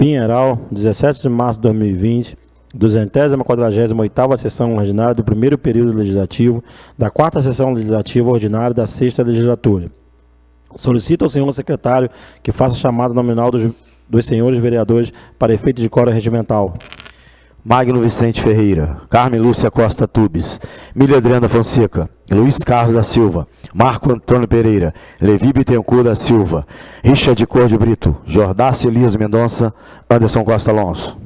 Pinheiral, 17 de março de 2020, 248ª sessão ordinária do primeiro período legislativo, da 4ª sessão legislativa ordinária da 6ª legislatura. Solicito ao senhor secretário que faça a chamada nominal dos senhores vereadores para efeito de quórum regimental. Magno Vicente Ferreira, Carmen Lúcia Costa Tubes, Mília Adriana Fonseca, Luiz Carlos da Silva, Marco Antônio Pereira, Levi Bittencourt da Silva, Richard Corde Brito, Jordácio Elias Mendonça, Anderson Costa Alonso.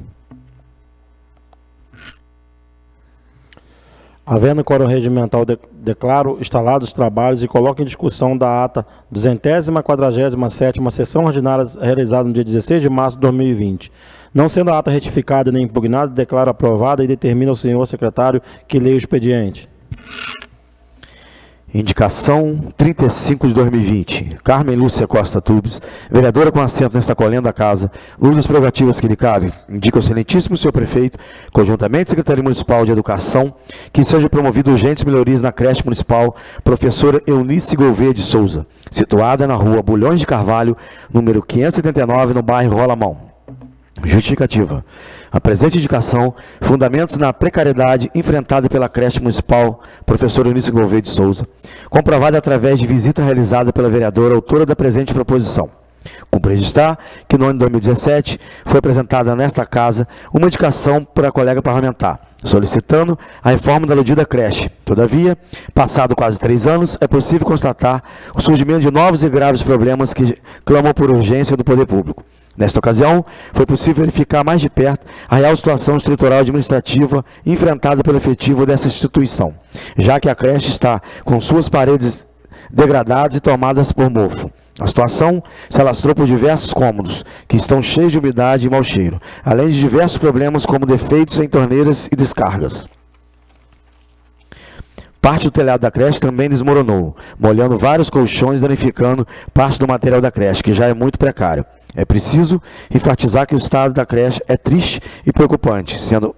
Havendo quórum regimental, declaro instalados os trabalhos e coloco em discussão da ata 247ª sessão ordinária realizada no dia 16 de março de 2020. Não sendo a ata retificada nem impugnada, declaro aprovada e determina ao senhor secretário que leia o expediente. Indicação 35 de 2020. Carmen Lúcia Costa Tubes, vereadora com assento nesta colenda da casa, uso das prerrogativas que lhe cabem, indica ao excelentíssimo senhor prefeito, conjuntamente Secretaria Municipal de Educação, que seja promovido urgentes melhorias na creche municipal professora Eunice Gouveia de Souza, situada na rua Bulhões de Carvalho, número 579, no bairro Rolamão. Justificativa. A presente indicação, fundamentos na precariedade enfrentada pela creche municipal professora Eunice Gouveia de Souza, comprovada através de visita realizada pela vereadora autora da presente proposição. Cumpre registrar que no ano de 2017 foi apresentada nesta casa uma indicação por a colega parlamentar, solicitando a reforma da aludida creche. Todavia, passado quase 3 anos, é possível constatar o surgimento de novos e graves problemas que clamam por urgência do poder público. Nesta ocasião, foi possível verificar mais de perto a real situação estrutural e administrativa enfrentada pelo efetivo dessa instituição, já que a creche está com suas paredes degradadas e tomadas por mofo. A situação se alastrou por diversos cômodos, que estão cheios de umidade e mau cheiro, além de diversos problemas como defeitos em torneiras e descargas. Parte do telhado da creche também desmoronou, molhando vários colchões e danificando parte do material da creche, que já é muito precário. É preciso enfatizar que o estado da creche é triste e preocupante, sendo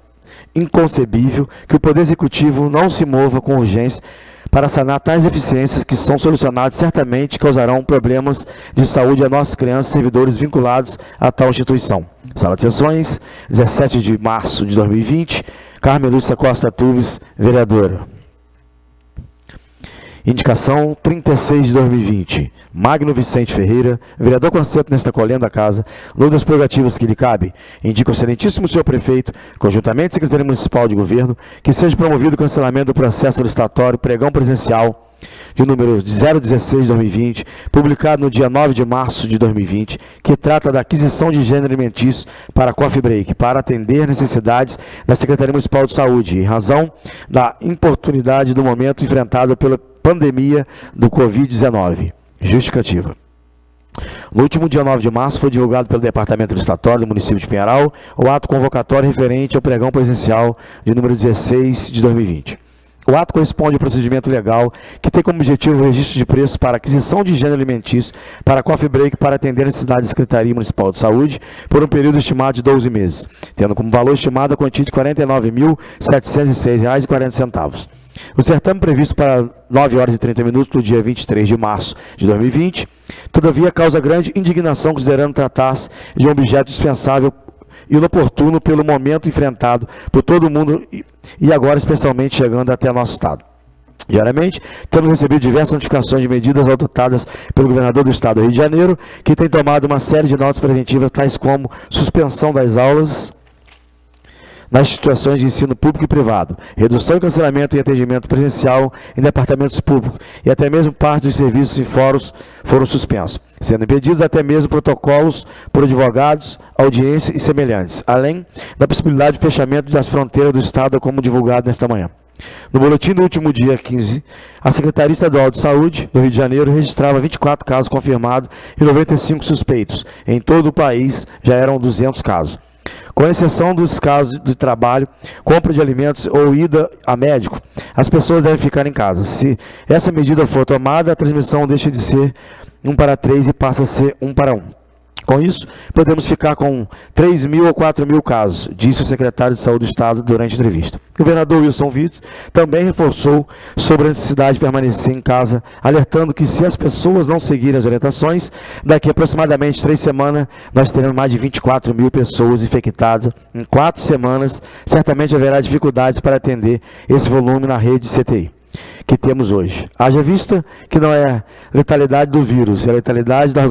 inconcebível que o Poder Executivo não se mova com urgência para sanar tais deficiências que são solucionadas certamente causarão problemas de saúde a nossas crianças e servidores vinculados a tal instituição. Sala de sessões, 17 de março de 2020, Carmen Lúcia Costa Tubes, vereadora. Indicação 36 de 2020. Magno Vicente Ferreira, vereador com assento nesta colenda da casa, no das prerrogativas que lhe cabe, indica o excelentíssimo senhor prefeito, conjuntamente Secretaria Municipal de Governo, que seja promovido o cancelamento do processo licitatório pregão presencial de número 016 de 2020, publicado no dia 9 de março de 2020, que trata da aquisição de gênero alimentício para Coffee Break, para atender necessidades da Secretaria Municipal de Saúde, em razão da importunidade do momento enfrentado pela pandemia do Covid-19. Justificativa. No último dia 9 de março, foi divulgado pelo Departamento Licitatório do município de Pinheiral o ato convocatório referente ao pregão presencial de número 16 de 2020. O ato corresponde ao procedimento legal que tem como objetivo o registro de preços para aquisição de gênero alimentício para Coffee Break para atender a necessidade da Secretaria Municipal de Saúde por um período estimado de 12 meses, tendo como valor estimado a quantia de R$ 49.706,40. O certame previsto para 9 horas e 30 minutos do dia 23 de março de 2020, todavia causa grande indignação considerando tratar-se de um objeto dispensável e inoportuno pelo momento enfrentado por todo mundo e agora especialmente chegando até nosso estado. Diariamente, temos recebido diversas notificações de medidas adotadas pelo governador do estado do Rio de Janeiro, que tem tomado uma série de notas preventivas, tais como suspensão das aulas nas instituições de ensino público e privado, redução e cancelamento em atendimento presencial em departamentos públicos e até mesmo parte dos serviços e fóruns foram suspensos, sendo impedidos até mesmo protocolos por advogados, audiências e semelhantes, além da possibilidade de fechamento das fronteiras do estado, como divulgado nesta manhã. No boletim do último dia 15, a Secretaria Estadual de Saúde do Rio de Janeiro registrava 24 casos confirmados e 95 suspeitos. Em todo o país já eram 200 casos. Com exceção dos casos de trabalho, compra de alimentos ou ida a médico, as pessoas devem ficar em casa. Se essa medida for tomada, a transmissão deixa de ser 1 para 3 e passa a ser 1 para 1. Com isso, podemos ficar com 3 mil ou 4 mil casos, disse o secretário de Saúde do Estado durante a entrevista. O governador Wilson Witzel também reforçou sobre a necessidade de permanecer em casa, alertando que se as pessoas não seguirem as orientações, daqui a aproximadamente 3 semanas, nós teremos mais de 24 mil pessoas infectadas. Em 4 semanas, certamente haverá dificuldades para atender esse volume na rede de CTI que temos hoje. Haja vista que não é a letalidade do vírus, é a letalidade da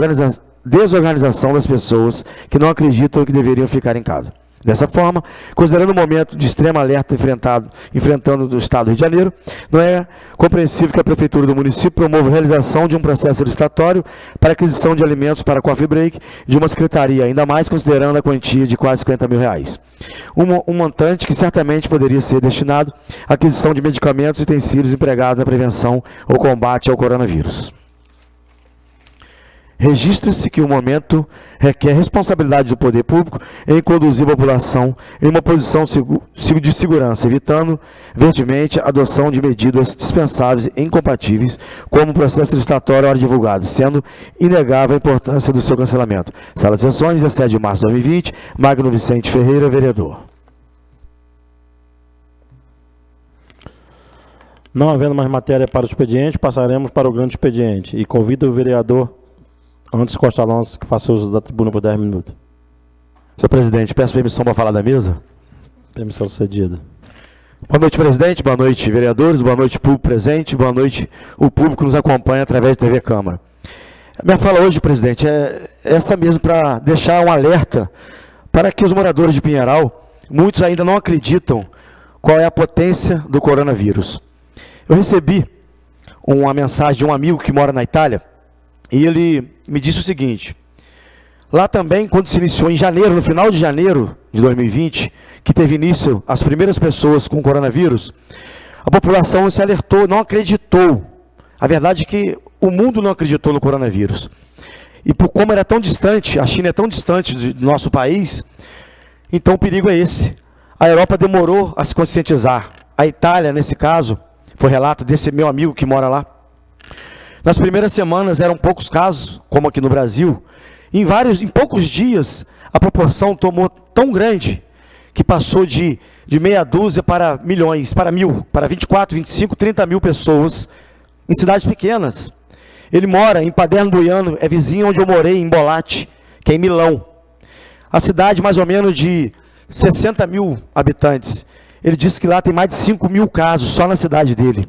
desorganização das pessoas que não acreditam que deveriam ficar em casa. Dessa forma, considerando o momento de extrema alerta enfrentando o Estado do Rio de Janeiro, não é compreensível que a Prefeitura do município promova a realização de um processo licitatório para aquisição de alimentos para coffee break de uma secretaria, ainda mais considerando a quantia de quase R$50 mil. Um montante que certamente poderia ser destinado à aquisição de medicamentos e utensílios empregados na prevenção ou combate ao coronavírus. Registra-se que o momento requer responsabilidade do poder público em conduzir a população em uma posição de segurança, evitando, verdemente, a adoção de medidas dispensáveis e incompatíveis, como o processo licitatório hora divulgado, sendo inegável a importância do seu cancelamento. Sala de Sessões, 17 de março de 2020, Magno Vicente Ferreira, vereador. Não havendo mais matéria para o expediente, passaremos para o grande expediente. E convido o vereador Anderson Costa Alonso que faça uso da tribuna por 10 minutos. Senhor presidente, peço permissão para falar da mesa. Permissão sucedida. Boa noite, presidente. Boa noite, vereadores. Boa noite, público presente. Boa noite, o público que nos acompanha através da TV Câmara. A minha fala hoje, presidente, é essa mesmo, para deixar um alerta para que os moradores de Pinheiral, muitos ainda não acreditam qual é a potência do coronavírus. Eu recebi uma mensagem de um amigo que mora na Itália, e ele me disse o seguinte: lá também, quando se iniciou em janeiro, no final de janeiro de 2020, que teve início as primeiras pessoas com coronavírus, a população se alertou, não acreditou. A verdade é que o mundo não acreditou no coronavírus. E por como era tão distante, a China é tão distante do nosso país, então o perigo é esse. A Europa demorou a se conscientizar. A Itália, nesse caso, foi relato desse meu amigo que mora lá. Nas primeiras semanas eram poucos casos, como aqui no Brasil. Em poucos dias, a proporção tomou tão grande que passou de meia dúzia para milhões, para 1.000, para 24, 25, 30 mil pessoas em cidades pequenas. Ele mora em Paderno Buiano, é vizinho onde eu morei, em Bolate, que é em Milão. A cidade mais ou menos de 60 mil habitantes. Ele disse que lá tem mais de 5 mil casos só na cidade dele.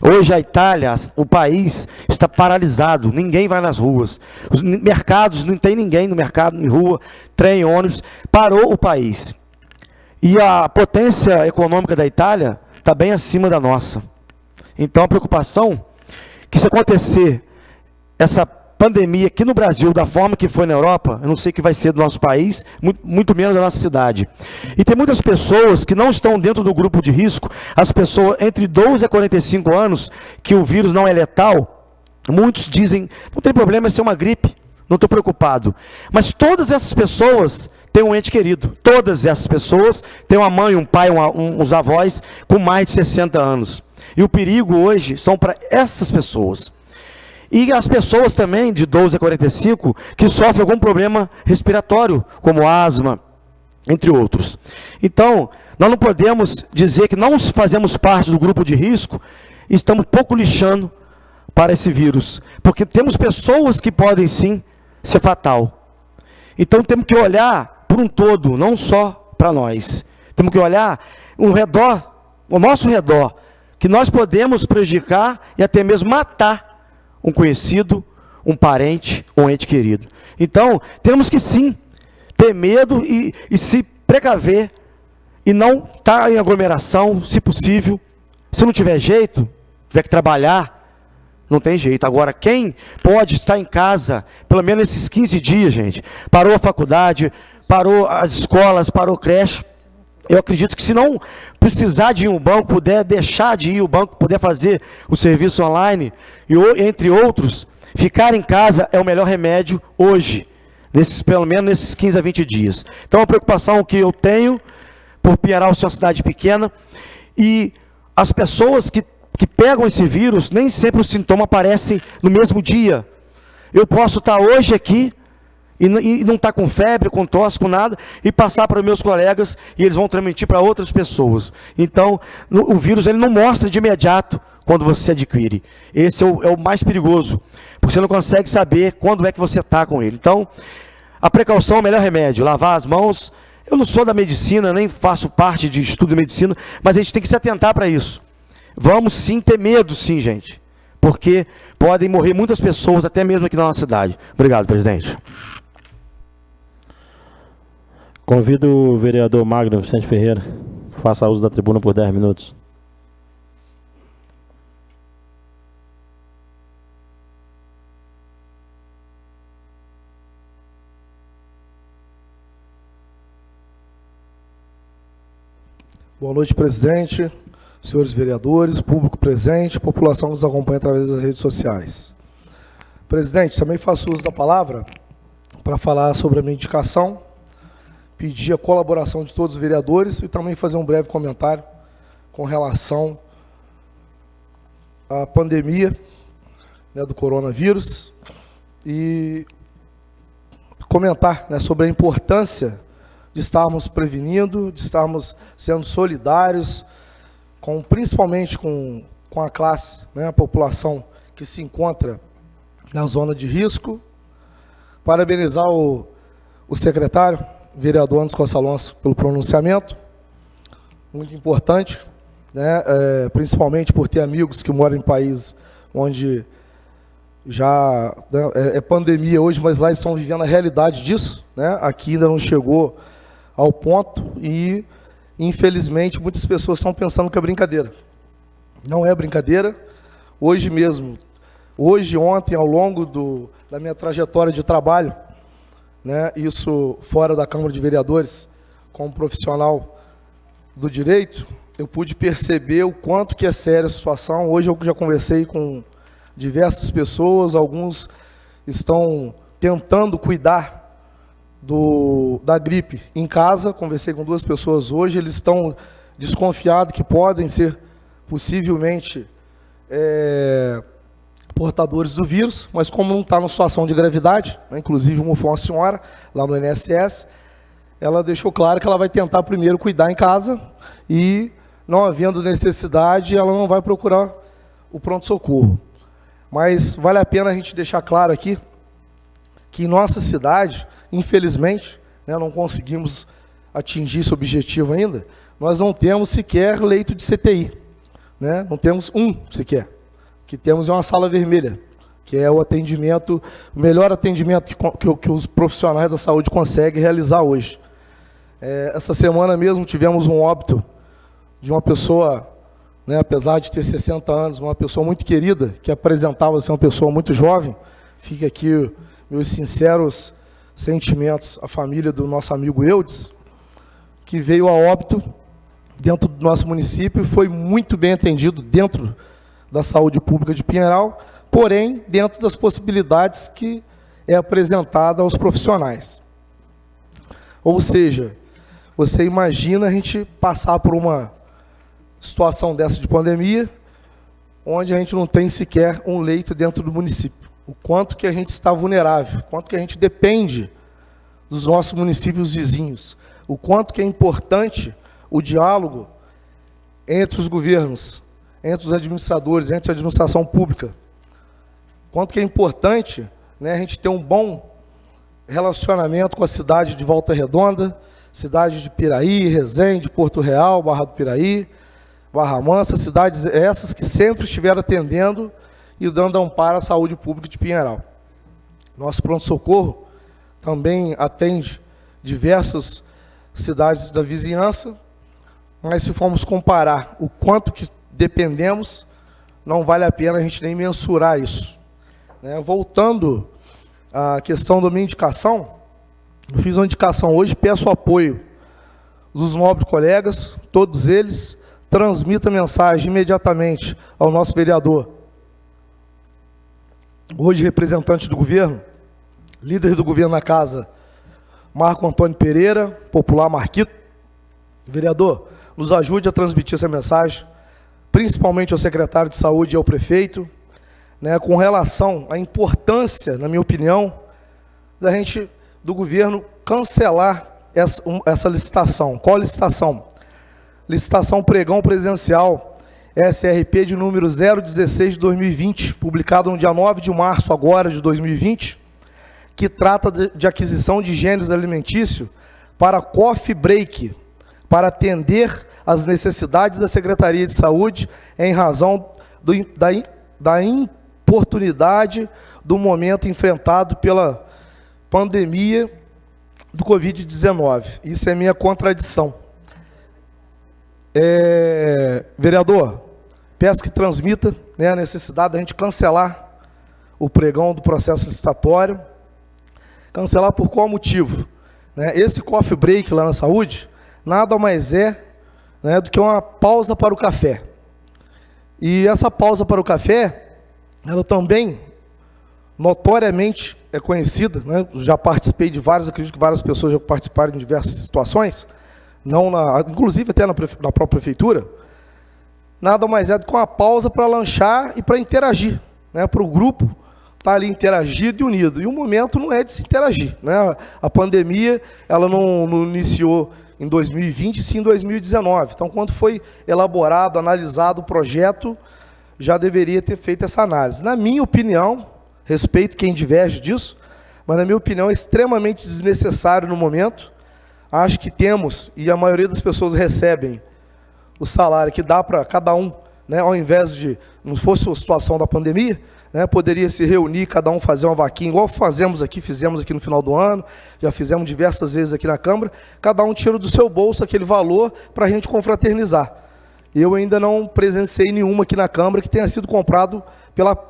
Hoje a Itália, o país, está paralisado, ninguém vai nas ruas. Os mercados, não tem ninguém no mercado, em rua, trem, ônibus, parou o país. E a potência econômica da Itália está bem acima da nossa. Então a preocupação que se acontecer essa pandemia aqui no Brasil, da forma que foi na Europa, eu não sei o que vai ser do nosso país, muito menos da nossa cidade. E tem muitas pessoas que não estão dentro do grupo de risco, as pessoas entre 12 a 45 anos, que o vírus não é letal, muitos dizem, não tem problema, é ser uma gripe, não estou preocupado. Mas todas essas pessoas têm um ente querido, todas essas pessoas têm uma mãe, um pai, uns avós com mais de 60 anos. E o perigo hoje são para essas pessoas. E as pessoas também, de 12 a 45, que sofrem algum problema respiratório, como asma, entre outros. Então, nós não podemos dizer que não fazemos parte do grupo de risco e estamos pouco lixando para esse vírus. Porque temos pessoas que podem, sim, ser fatal. Então, temos que olhar por um todo, não só para nós. Temos que olhar ao nosso redor, que nós podemos prejudicar e até mesmo matar um conhecido, um parente, um ente querido. Então, temos que sim, ter medo e se precaver, e não estar em aglomeração, se possível. Se não tiver jeito, tiver que trabalhar, não tem jeito. Agora, quem pode estar em casa, pelo menos esses 15 dias, gente, parou a faculdade, parou as escolas, parou creche, eu acredito que se não precisar de ir ao banco, puder deixar de ir ao banco, puder fazer o serviço online, e entre outros, ficar em casa é o melhor remédio hoje, pelo menos nesses 15 a 20 dias. Então, a preocupação que eu tenho por Pinheiral ser uma cidade pequena, e as pessoas que pegam esse vírus, nem sempre os sintomas aparecem no mesmo dia. Eu posso estar hoje aqui e não está com febre, com tosse, com nada, e passar para os meus colegas e eles vão transmitir para outras pessoas. Então, o vírus ele não mostra de imediato quando você adquire. Esse é o mais perigoso, porque você não consegue saber quando é que você está com ele. Então, a precaução é o melhor remédio, lavar as mãos. Eu não sou da medicina, nem faço parte de estudo de medicina, mas a gente tem que se atentar para isso. Vamos sim ter medo, sim, gente, porque podem morrer muitas pessoas, até mesmo aqui na nossa cidade. Obrigado, presidente. Convido o vereador Magno Vicente Ferreira. Faça uso da tribuna por 10 minutos. Boa noite, presidente, senhores vereadores, público presente, população que nos acompanha através das redes sociais. Presidente, também faço uso da palavra para falar sobre a minha indicação, pedir a colaboração de todos os vereadores e também fazer um breve comentário com relação à pandemia, né, do coronavírus e comentar, né, sobre a importância de estarmos prevenindo, de estarmos sendo solidários, principalmente com a classe, né, a população que se encontra na zona de risco. Parabenizar o secretário, vereador Anderson Costa Alonso, pelo pronunciamento, muito importante, né, principalmente por ter amigos que moram em países onde já, né, é pandemia hoje, mas lá estão vivendo a realidade disso, né, aqui ainda não chegou ao ponto e, infelizmente, muitas pessoas estão pensando que é brincadeira. Não é brincadeira. Hoje mesmo, ontem, ao longo da minha trajetória de trabalho, né, isso fora da Câmara de Vereadores, como profissional do direito, eu pude perceber o quanto que é séria a situação. Hoje eu já conversei com diversas pessoas, alguns estão tentando cuidar da gripe em casa. Conversei com 2 pessoas hoje, eles estão desconfiados que podem ser possivelmente portadores do vírus, mas como não está numa situação de gravidade, né, inclusive foi uma senhora lá no INSS, ela deixou claro que ela vai tentar primeiro cuidar em casa e, não havendo necessidade, ela não vai procurar o pronto-socorro. Mas vale a pena a gente deixar claro aqui que em nossa cidade, infelizmente, né, não conseguimos atingir esse objetivo ainda, nós não temos sequer leito de CTI. Né? Não temos um sequer. O que temos é uma sala vermelha, que é o atendimento, o melhor atendimento que os profissionais da saúde conseguem realizar hoje. Essa semana mesmo tivemos um óbito de uma pessoa, né, apesar de ter 60 anos, uma pessoa muito querida, que apresentava ser uma pessoa muito jovem. Fica aqui meus sinceros sentimentos à família do nosso amigo Eudes, que veio a óbito dentro do nosso município e foi muito bem atendido dentro da saúde pública de Pinheiral, porém, dentro das possibilidades que é apresentada aos profissionais. Ou seja, você imagina a gente passar por uma situação dessa de pandemia, onde a gente não tem sequer um leito dentro do município. O quanto que a gente está vulnerável, o quanto que a gente depende dos nossos municípios vizinhos, o quanto que é importante o diálogo entre os governos, entre os administradores, entre a administração pública. Quanto que é importante, né, a gente ter um bom relacionamento com a cidade de Volta Redonda, cidade de Piraí, Resende, Porto Real, Barra do Piraí, Barra Mansa, cidades essas que sempre estiveram atendendo e dando amparo à saúde pública de Pinheiral. Nosso pronto-socorro também atende diversas cidades da vizinhança, mas se formos comparar o quanto que dependemos, não vale a pena a gente nem mensurar isso. Né? Voltando à questão da minha indicação, eu fiz uma indicação hoje, peço o apoio dos nobres colegas, todos eles, transmita a mensagem imediatamente ao nosso vereador, hoje representante do governo, líder do governo na casa, Marco Antônio Pereira, popular Marquito. Vereador, nos ajude a transmitir essa mensagem, principalmente ao secretário de saúde e ao prefeito, né, com relação à importância, na minha opinião, da gente do governo cancelar essa licitação. Qual licitação? Licitação pregão presencial SRP de número 016 de 2020, publicado no dia 9 de março agora de 2020, que trata de aquisição de gêneros alimentícios para coffee break, para atender às necessidades da Secretaria de Saúde em razão da importunidade do momento enfrentado pela pandemia do Covid-19. Isso é minha contradição. Vereador, peço que transmita, né, a necessidade da gente cancelar o pregão do processo licitatório. Cancelar por qual motivo? Né, esse coffee break lá na saúde nada mais é, né, do que uma pausa para o café. E essa pausa para o café, ela também notoriamente é conhecida, né? Já participei de várias, acredito que várias pessoas já participaram em diversas situações, inclusive até na própria prefeitura, nada mais é do que uma pausa para lanchar e para interagir, né? Para o grupo estar ali interagido e unido. E o momento não é de se interagir, né? A pandemia, ela não iniciou em 2020, sim em 2019. Então, quando foi elaborado, analisado o projeto, já deveria ter feito essa análise. Na minha opinião, respeito quem diverge disso, mas na minha opinião é extremamente desnecessário no momento. Acho que temos, e a maioria das pessoas recebem o salário que dá para cada um, né, ao invés de, não fosse a situação da pandemia, né, poderia se reunir, cada um fazer uma vaquinha, igual fizemos aqui no final do ano, já fizemos diversas vezes aqui na Câmara, cada um tira do seu bolso aquele valor para a gente confraternizar. Eu ainda não presenciei nenhuma aqui na Câmara que tenha sido comprado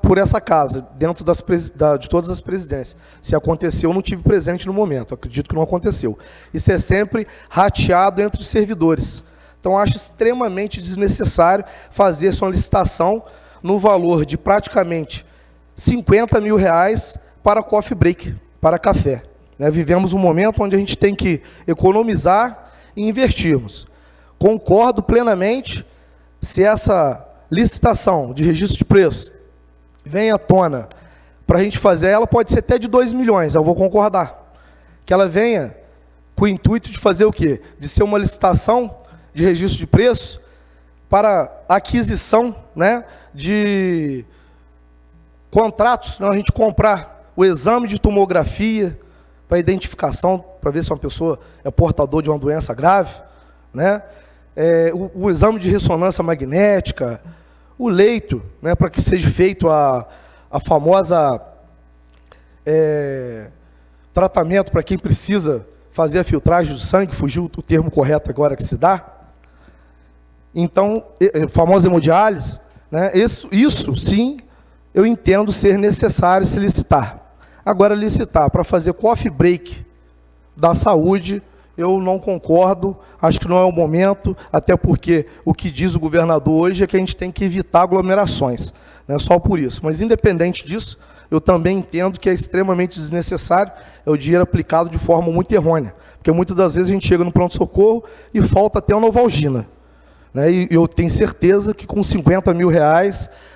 por essa casa, dentro de todas as presidências. Se aconteceu, eu não tive presente no momento, acredito que não aconteceu. Isso é sempre rateado entre os servidores. Então, acho extremamente desnecessário fazer essa licitação no valor de praticamente R$50 mil para coffee break, para café. Né? Vivemos um momento onde a gente tem que economizar e investirmos. Concordo plenamente, se essa licitação de registro de preço vem à tona para a gente fazer, ela pode ser até de 2 milhões, eu vou concordar. Que ela venha com o intuito de fazer o quê? De ser uma licitação de registro de preço para aquisição, né, de contratos, né, a gente comprar o exame de tomografia para identificação, para ver se uma pessoa é portador de uma doença grave, né, o exame de ressonância magnética, o leito, né, para que seja feito a famosa tratamento para quem precisa fazer a filtragem do sangue, fugiu o termo correto agora que se dá. Então, famosa hemodiálise, né, isso sim, eu entendo ser necessário se licitar. Agora, licitar para fazer coffee break da saúde, eu não concordo, acho que não é o momento, até porque o que diz o governador hoje é que a gente tem que evitar aglomerações, né, só por isso. Mas, independente disso, eu também entendo que é extremamente desnecessário, é o dinheiro aplicado de forma muito errônea, porque muitas das vezes a gente chega no pronto-socorro e falta até uma Novalgina, né, e eu tenho certeza que com R$50 mil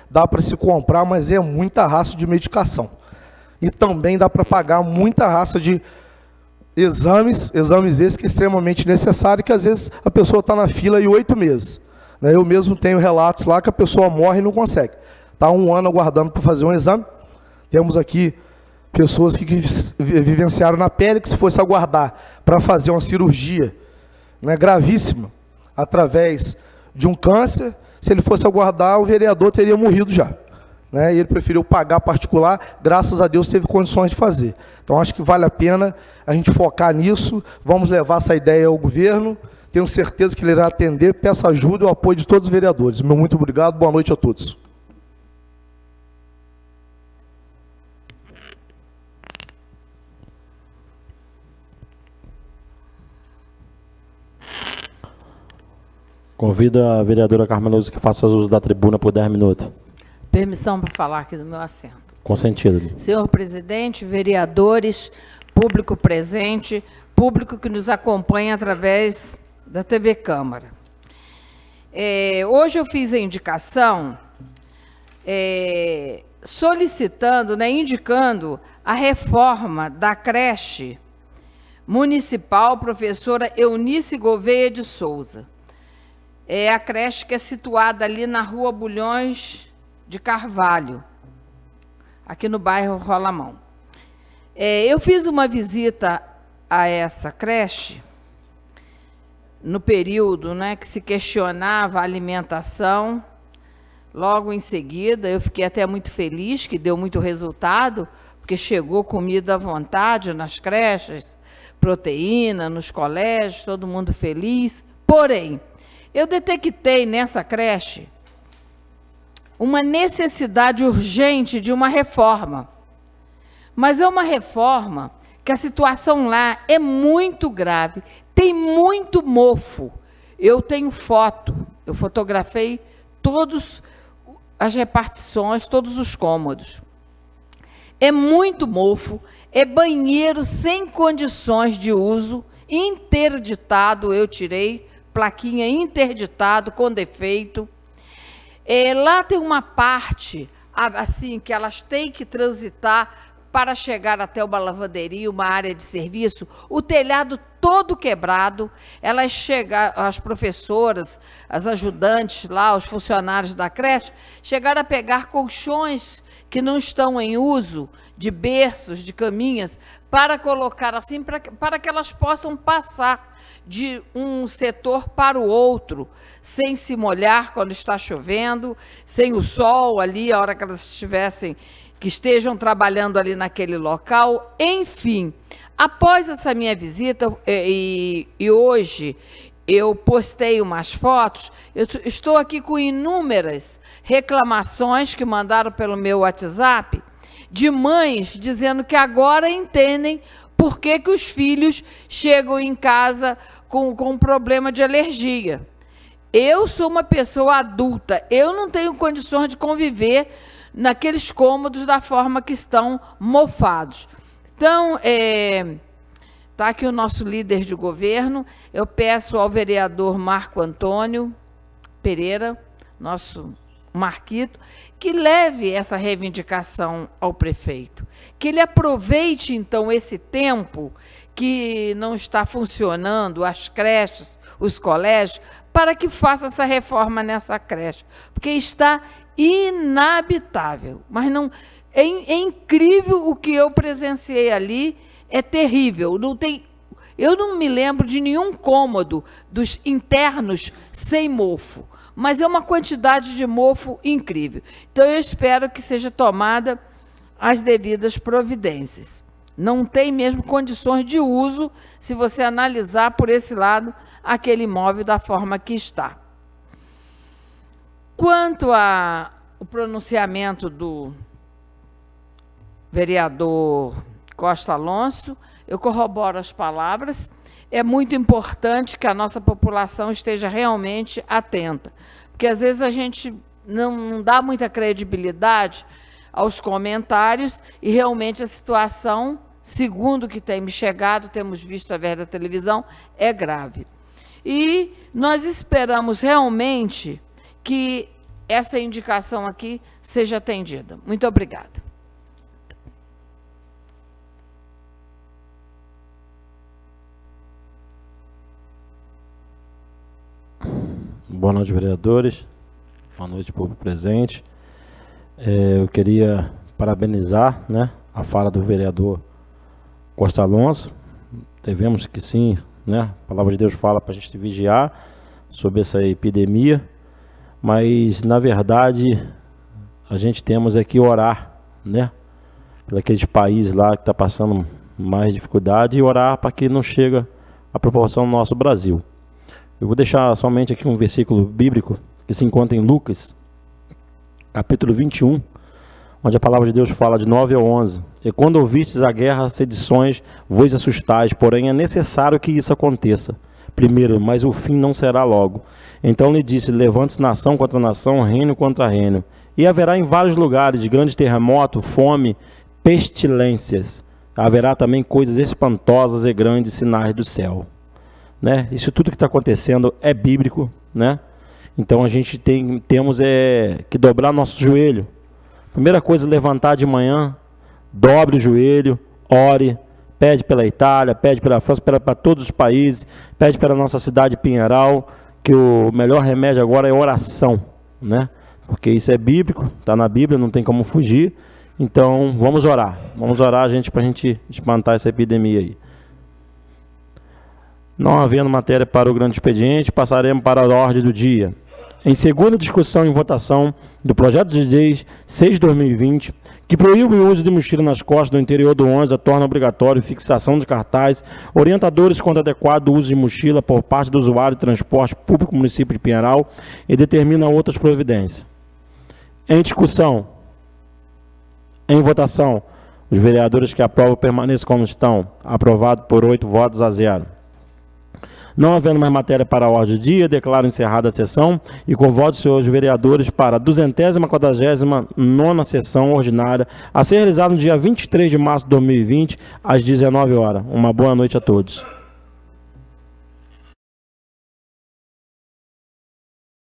dá para se comprar, mas é muita raça de medicação. E também dá para pagar muita raça de exames esses que é extremamente necessário, que às vezes a pessoa está na fila e 8 meses. Né? Eu mesmo tenho relatos lá que a pessoa morre e não consegue. Está 1 ano aguardando para fazer um exame. Temos aqui pessoas que vivenciaram na pele que se fosse aguardar para fazer uma cirurgia, né, gravíssima, através de um câncer, se ele fosse aguardar, o vereador teria morrido já. Né? E ele preferiu pagar particular, graças a Deus teve condições de fazer. Então, acho que vale a pena a gente focar nisso, vamos levar essa ideia ao governo, tenho certeza que ele irá atender, peço ajuda e o apoio de todos os vereadores. Meu muito obrigado, boa noite a todos. Convido a vereadora Carmen Lúcia que faça uso da tribuna por 10 minutos. Permissão para falar aqui do meu assento. Consentido. Senhor presidente, vereadores, público presente, público que nos acompanha através da TV Câmara. Hoje eu fiz a indicação solicitando, né, indicando a reforma da creche Municipal Professora Eunice Gouveia de Souza. É a creche que é situada ali na Rua Bulhões de Carvalho, aqui no bairro Rolamão. Eu fiz uma visita a essa creche no período, né, que se questionava a alimentação. Logo em seguida, eu fiquei até muito feliz, que deu muito resultado, porque chegou comida à vontade nas creches, proteína nos colégios, todo mundo feliz. Porém, eu detectei nessa creche uma necessidade urgente de uma reforma. Mas é uma reforma que a situação lá é muito grave, tem muito mofo. Eu tenho foto, eu fotografei todas as repartições, todos os cômodos. É muito mofo, é banheiro sem condições de uso, interditado, eu tirei, plaquinha interditado, com defeito. Lá tem uma parte, assim, que elas têm que transitar para chegar até uma lavanderia, uma área de serviço, o telhado todo quebrado. Elas chegam, as professoras, as ajudantes lá, os funcionários da creche, chegaram a pegar colchões que não estão em uso, de berços, de caminhas, para colocar assim, para que elas possam passar de um setor para o outro, sem se molhar quando está chovendo, sem o sol ali, a hora que elas que estejam trabalhando ali naquele local. Enfim, após essa minha visita, e hoje eu postei umas fotos, eu estou aqui com inúmeras reclamações que mandaram pelo meu WhatsApp, de mães dizendo que agora entendem por que os filhos chegam em casa com um problema de alergia. Eu sou uma pessoa adulta, eu não tenho condições de conviver naqueles cômodos da forma que estão mofados. Então, está aqui o nosso líder de governo. Eu peço ao vereador Marco Antônio Pereira, nosso Marquito, que leve essa reivindicação ao prefeito, que ele aproveite, então, esse tempo que não está funcionando, as creches, os colégios, para que faça essa reforma nessa creche, porque está inabitável. Mas não é incrível o que eu presenciei ali, é terrível. Eu não me lembro de nenhum cômodo dos internos sem mofo, mas é uma quantidade de mofo incrível. Então, eu espero que seja tomada as devidas providências. Não tem mesmo condições de uso, se você analisar por esse lado, aquele imóvel da forma que está. Quanto ao pronunciamento do vereador Costa Alonso, eu corroboro as palavras. É muito importante que a nossa população esteja realmente atenta, porque às vezes a gente não dá muita credibilidade aos comentários e realmente a situação, segundo o que tem me chegado, temos visto através da televisão, é grave. E nós esperamos realmente que essa indicação aqui seja atendida. Muito obrigada. Boa noite, vereadores. Boa noite, povo presente. Eu queria parabenizar, né, a fala do vereador Costa Alonso. Devemos que sim, né, a palavra de Deus fala para a gente vigiar sobre essa epidemia, mas, na verdade, a gente temos aqui orar, né, por aqueles países lá que está passando mais dificuldade, e orar para que não chegue a proporção do nosso Brasil. Eu vou deixar somente aqui um versículo bíblico que se encontra em Lucas, capítulo 21, onde a palavra de Deus fala de 9 ao 11. E quando ouvistes a guerra, sedições, vos assustais, porém é necessário que isso aconteça primeiro, mas o fim não será logo. Então lhe disse, levante-se nação contra nação, reino contra reino. E haverá em vários lugares de grandes terremotos, fome, pestilências. Haverá também coisas espantosas e grandes sinais do céu. Né? Isso tudo que está acontecendo é bíblico, né? Então a gente temos que dobrar nosso joelho. Primeira coisa, levantar de manhã, dobre o joelho, ore, pede pela Itália, pede pela França, para todos os países, pede pela nossa cidade Pinheiral, que o melhor remédio agora é oração, né? Porque isso é bíblico, está na Bíblia, não tem como fugir. Então, vamos orar, gente, para a gente espantar essa epidemia aí. Não havendo matéria para o grande expediente, passaremos para a ordem do dia. Em segunda discussão e votação do projeto de lei 6/2020, que proíbe o uso de mochila nas costas do interior do ônibus, torna obrigatório fixação de cartaz, orientadores quanto adequado uso de mochila por parte do usuário de transporte público do município de Pinheiral e determina outras providências. Em discussão, em votação, os vereadores que aprovam permaneçam como estão. Aprovado por 8 votos a 0. Não havendo mais matéria para a ordem do dia, declaro encerrada a sessão e convoco os senhores vereadores para a 249ª sessão ordinária a ser realizada no dia 23 de março de 2020, às 19 horas. Uma boa noite a todos.